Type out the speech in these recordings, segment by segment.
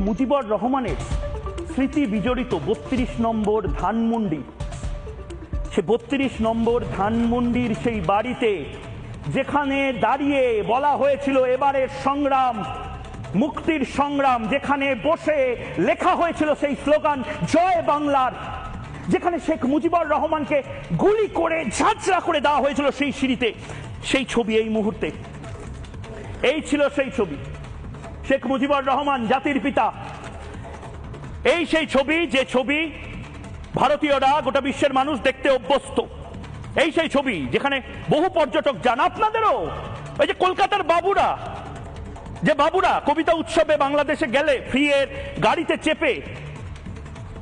মুজিবুর রহমানের স্মৃতি বিজড়িত ৩২ নম্বর ধানমন্ডি, সে ৩২ নম্বর ধানমন্ডির সেই বাড়িতে যেখানে দাঁড়িয়ে বলা হয়েছিল এবারের সংগ্রাম মুক্তির সংগ্রাম, যেখানে বসে লেখা হয়েছিল সেই স্লোগান জয় বাংলার, যেখানে শেখ মুজিবুর রহমানকে গুলি করে ঝাঁঝরা করে দেওয়া হয়েছিল সেই সিঁড়িতে, সেই ছবি এই মুহূর্তে, এই ছিল সেই ছবি। শেখ মুজিবুর রহমান জাতির পিতা, এই সেই ছবি যে ছবি ভারতীয়রা গোটা বিশ্বের মানুষ দেখতে অভ্যস্ত। এই সেই ছবি যেখানে বহু পর্যটক যান, আপনাদেরও ওই যে কলকাতার বাবুরা, যে বাবুরা কবিতা উৎসবে বাংলাদেশে গেলে ফ্রি এর গাড়িতে চেপে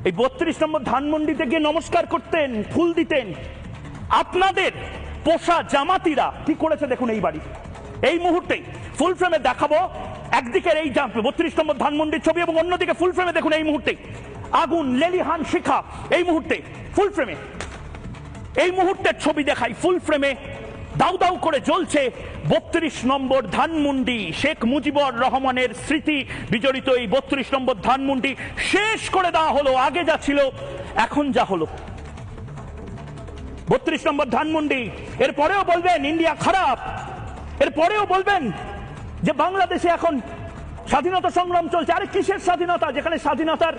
এই ৩২ নম্বর ধানমন্ডিতে গিয়ে নমস্কার করতেন, ফুল দিতেন। আপনাদের পোষা জামাতিরা কি করেছে দেখুন এই বাড়ি। এই মুহূর্তে ফুল ফ্রেমে দেখাবো একদিকে এই ৩২ নম্বর ধানমন্ডির ছবি এবং অন্যদিকে ফুল ফ্রেমে দেখুন এই মুহূর্তে আগুন, লেলিহান শিখা। এই মুহূর্তে ফুল ফ্রেমে, এই মুহূর্তের ছবি দেখাই, ফুল ফ্রেমে দাউ দাউ করে জ্বলছে ৩২ নম্বর ধানমন্ডি। শেখ মুজিবুর রহমানের স্মৃতি বিজড়িত এই ৩২ নম্বর ধানমন্ডি শেষ করে দেওয়া হলো। আগে যা ছিল এখন যা হলো ৩২ নম্বর ধানমন্ডি। এরপরেও বলবেন ইন্ডিয়া খারাপ, এরপরেও বলবেন যে বাংলাদেশে এখন স্বাধীনতা সংগ্রাম চলছে। আরে কিসের স্বাধীনতা, যেখানে স্বাধীনতার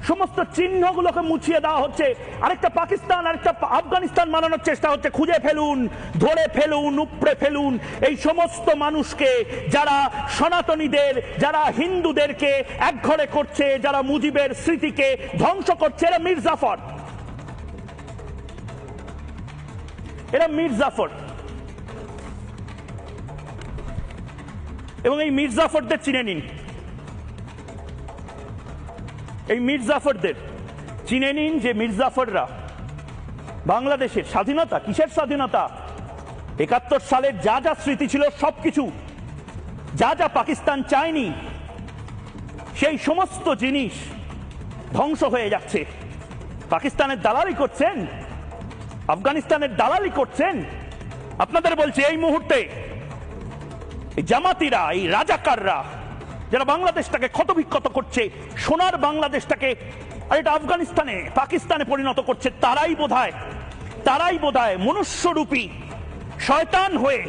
সমস্ত চিহ্নগুলোকে মুছিয়ে দেওয়া হচ্ছে। আরেকটা পাকিস্তান, আরেকটা আফগানিস্তান বানানোর চেষ্টা হচ্ছে। খুঁজে ফেলুন, ধরে ফেলুন, উপড়ে ফেলুন এই সমস্ত মানুষকে যারা সনাতনীদের, যারা হিন্দুদেরকে একঘরে করছে, যারা মুজিবের স্মৃতিকে ধ্বংস করছে। এরা মীর জাফর, এরা মীর জাফর। এবং এই মীর জাফরদের চিনে নিন, এই মীর জাফরদের চিনে নিন যে মীর জাফররা বাংলাদেশের স্বাধীনতা, কিসের স্বাধীনতা, ৭১ সালের যা যা স্মৃতি ছিল সবকিছু, যা যা পাকিস্তান চায়নি সেই সমস্ত জিনিস ধ্বংস হয়ে যাচ্ছে। পাকিস্তানের দালালি করছেন, আফগানিস্তানের দালালি করছেন। আপনাদের বলছে এই মুহূর্তে এই জামাতিরা, এই রাজাকাররা যারা বাংলাদেশটাকে ক্ষতবিক্ষত করছে, সোনার বাংলাদেশটাকে আর এটা আফগানিস্তানে, পাকিস্তানে পরিণত করছে, তারাই বোধহয় মনুষ্যরূপী শয়তান হয়ে